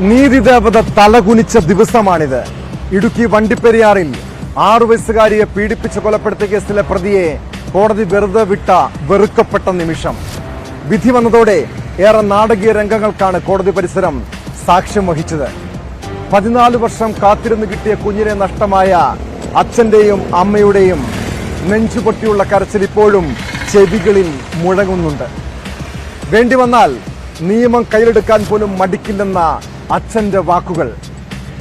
നീതിദേവത തലകുനിച്ച ദിവസമാണിത്. ഇടുക്കി വണ്ടിപ്പെരിയാറിൽ 6 വയസ്സുകാരിയെ പീഡിപ്പിച്ച് കൊലപ്പെടുത്തിയ കേസിലെ പ്രതിയെ കോടതി വെറുതെ വിട്ട വെറുക്കപ്പെട്ട നിമിഷം. വിധി വന്നതോടെ ഏറെ നാടകീയ രംഗങ്ങൾക്കാണ് കോടതി പരിസരം സാക്ഷ്യം വഹിച്ചത്. 14 വർഷം കാത്തിരുന്ന് കിട്ടിയ കുഞ്ഞിനെ നഷ്ടമായ അച്ഛന്റെയും അമ്മയുടെയും നെഞ്ചുപൊട്ടിയുള്ള കരച്ചിൽ ഇപ്പോഴും ചെവികളിൽ മുഴങ്ങുന്നുണ്ട്. വേണ്ടി വന്നാൽ നിയമം കയ്യിലെടുക്കാൻ പോലും മടിക്കില്ലെന്ന അച്ഛന്റെ വാക്കുകൾ.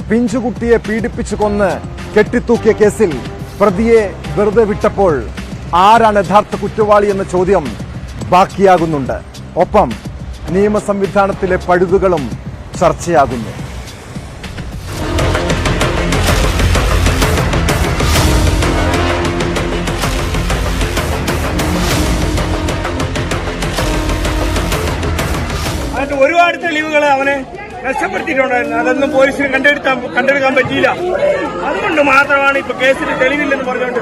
പിഞ്ചുകുട്ടിയെ പീഡിപ്പിച്ചു കൊന്ന് കെട്ടിത്തൂക്കിയ കേസിൽ പ്രതിയെ വെറുതെ വിട്ടപ്പോൾ ആരാണ് യഥാർത്ഥ കുറ്റവാളി എന്ന ചോദ്യം ബാക്കിയാകുന്നുണ്ട്. ഒപ്പം നിയമ സംവിധാനത്തിലെ പഴുതുകളും ചർച്ചയാകുന്നു. ഒരുപാട് തെളിവുകൾ അവനെ നഷ്ടപ്പെടുത്തിയിട്ടുണ്ടായിരുന്നു. അതൊന്നും പോലീസിന് കണ്ടെടുക്കാൻ പറ്റിയില്ല. അതുകൊണ്ട് മാത്രമാണ് ഇപ്പൊ കേസിന് തെളിവില്ലെന്ന് പറഞ്ഞുകൊണ്ട്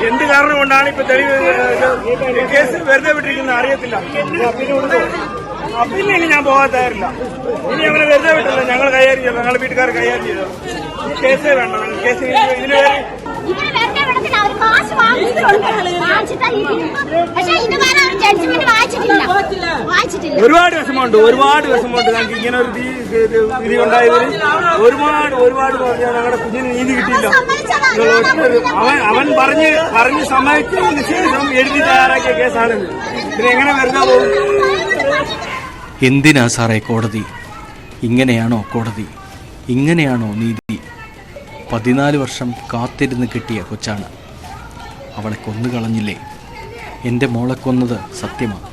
എന്ത് കാരണം കൊണ്ടാണ് ഇപ്പൊ തെളിവ് കേസ് വെറുതെ വിട്ടിരിക്കുന്നത് അറിയത്തില്ല. പിന്നെ ഇനി ഞാൻ പോകാൻ തയ്യാറില്ല. ഇനി അവനെ വെറുതെ വിട്ടില്ല. ഞങ്ങൾ കൈകാര്യം ചെയ്തു, ഞങ്ങളുടെ വീട്ടുകാർ കൈകാര്യം ചെയ്തു. കേസേ വേണ്ട. കേസ് ഇതിന് ഒരുപാട് വിഷമമുണ്ട്. ഞങ്ങൾക്ക് ഇങ്ങനെ ഒരു വിധി ഉണ്ടായതിൽ ഒരുപാട് പറഞ്ഞാൽ ഞങ്ങളുടെ കുഞ്ഞിന് നീതി കിട്ടിയില്ല. അവൻ പറഞ്ഞ് സമ്മതിച്ചതിന് ശേഷം എഴുതി തയ്യാറാക്കിയ കേസാണിത്. പിന്നെ എങ്ങനെ വെറുതെ പോകും? എന്തിനാ സാറേ കോടതി? ഇങ്ങനെയാണോ കോടതി? ഇങ്ങനെയാണോ നീതി? 14 വർഷം കാത്തിരുന്ന് കിട്ടിയ കൊച്ചാണ്. അവളെ കൊന്നുകളഞ്ഞില്ലേ? എൻ്റെ മോളെ കൊന്നത് സത്യമാണ്.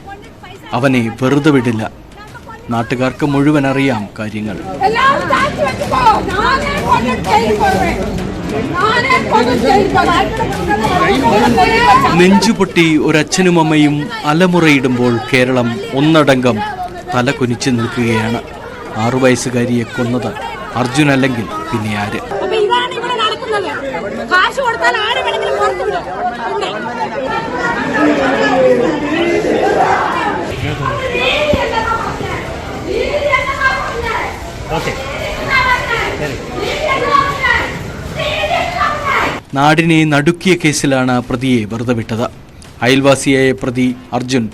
അവനെ വെറുതെ വിടില്ല. നാട്ടുകാർക്ക് മുഴുവൻ അറിയാം കാര്യങ്ങൾ. നെഞ്ചുപൊട്ടി ഒരച്ഛനും അമ്മയും അലമുറയിടുമ്പോൾ കേരളം ഒന്നടങ്കം തല കുനിച്ചു നിൽക്കുകയാണ്. 6 വയസ്സുകാരിയെ കൊന്നത് അർജുൻ അല്ലെങ്കിൽ പിന്നെ ആര്? നാടിനെ നടുക്കിയ കേസിലാണ് പ്രതിയെ വെറുതെ വിട്ടത്. അയൽവാസിയായ പ്രതി അർജുൻ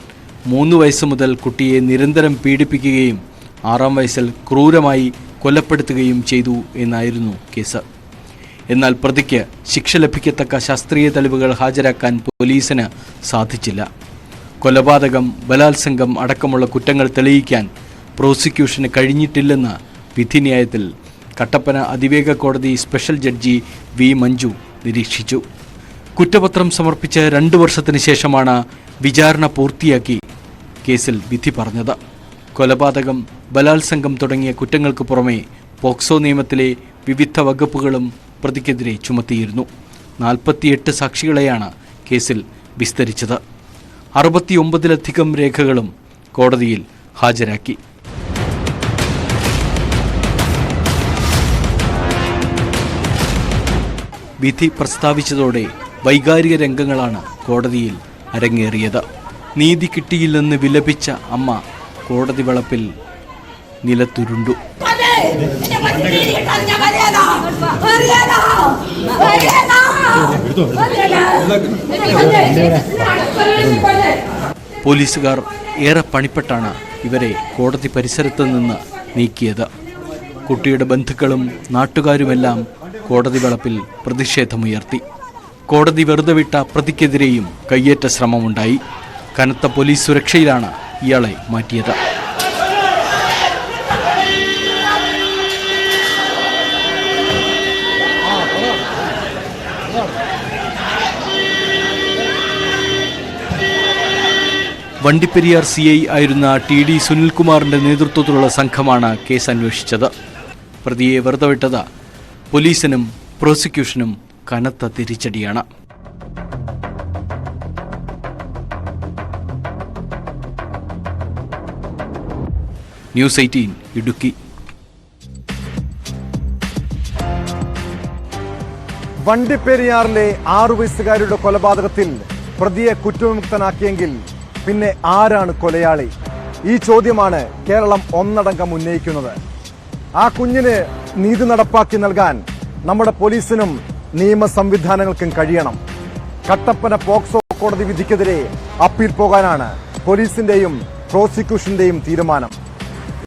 3 വയസ്സ് മുതൽ കുട്ടിയെ നിരന്തരം പീഡിപ്പിക്കുകയും 6-ാം വയസ്സിൽ ക്രൂരമായി കൊലപ്പെടുത്തുകയും ചെയ്തു എന്നായിരുന്നു കേസ്. എന്നാൽ പ്രതിക്ക് ശിക്ഷ ലഭിക്കത്തക്ക ശാസ്ത്രീയ തെളിവുകൾ ഹാജരാക്കാൻ പോലീസിന് സാധിച്ചില്ല. കൊലപാതകം, ബലാത്സംഗം അടക്കമുള്ള കുറ്റങ്ങൾ തെളിയിക്കാൻ പ്രോസിക്യൂഷന് കഴിഞ്ഞിട്ടില്ലെന്ന് വിധിന്യായത്തിൽ കട്ടപ്പന അതിവേഗ കോടതി സ്പെഷ്യൽ ജഡ്ജി വി മഞ്ജു നിരീക്ഷിച്ചു. കുറ്റപത്രം സമർപ്പിച്ച് 2 വർഷത്തിന് ശേഷമാണ് വിചാരണ പൂർത്തിയാക്കി കേസിൽ വിധി പറഞ്ഞത്. കൊലപാതകം, ബലാത്സംഗം തുടങ്ങിയ കുറ്റങ്ങൾക്ക് പുറമെ പോക്സോ നിയമത്തിലെ വിവിധ വകുപ്പുകളും പ്രതിക്കെതിരെ ചുമത്തിയിരുന്നു. 48 സാക്ഷികളെയാണ് കേസിൽ വിസ്തരിച്ചത്. 69-ലധികം രേഖകളും കോടതിയിൽ ഹാജരാക്കി. വിധി പ്രസ്താവിച്ചതോടെ വൈകാരിക രംഗങ്ങളാണ് കോടതിയിൽ അരങ്ങേറിയത്. നീതി കിട്ടിയില്ലെന്ന് വിലപിച്ച അമ്മ കോടതി വളപ്പിൽ നിലത്തുരുണ്ടു. പോലീസുകാർ ഏറെ പണിപ്പെട്ടാണ് ഇവരെ കോടതി പരിസരത്ത് നിന്ന് നീക്കിയത്. കുട്ടിയുടെ ബന്ധുക്കളും നാട്ടുകാരുമെല്ലാം കോടതി വളപ്പിൽ പ്രതിഷേധമുയർത്തി. കോടതി വെറുതെ വിട്ട പ്രതിക്കെതിരെയും കയ്യേറ്റ ശ്രമമുണ്ടായി. കനത്ത പോലീസ് സുരക്ഷയിലാണ് ഇയാളെ മാറ്റിയത്. വണ്ടിപ്പെരിയാർ CI ആയിരുന്ന TD സുനിൽകുമാറിന്റെ നേതൃത്വത്തിലുള്ള സംഘമാണ് കേസ് അന്വേഷിച്ചത്. പ്രതിയെ വെറുതെ വിട്ടത് പോലീസിനും പ്രോസിക്യൂഷനും കനത്ത തിരിച്ചടിയാണ്. ന്യൂസ് 18 ഇടുക്കി. വണ്ടിപ്പെരിയാറിലെ 6 വയസ്സുകാരിയുടെ കൊലപാതകത്തിൽ പ്രതിയെ കുറ്റവിമുക്തനാക്കിയെങ്കിൽ പിന്നെ ആരാണ് കൊലയാളി? ഈ ചോദ്യമാണ് കേരളം ഒന്നടങ്കം ഉന്നയിക്കുന്നത്. ആ കുഞ്ഞിന് നീതി നടപ്പാക്കി നൽകാൻ നമ്മുടെ പോലീസിനും നിയമ സംവിധാനങ്ങൾക്കും കഴിയണം. കട്ടപ്പന പോക്സോ കോടതി വിധിക്കെതിരെ അപ്പീൽ പോകാനാണ് പോലീസിന്റെയും പ്രോസിക്യൂഷന്റെയും തീരുമാനം.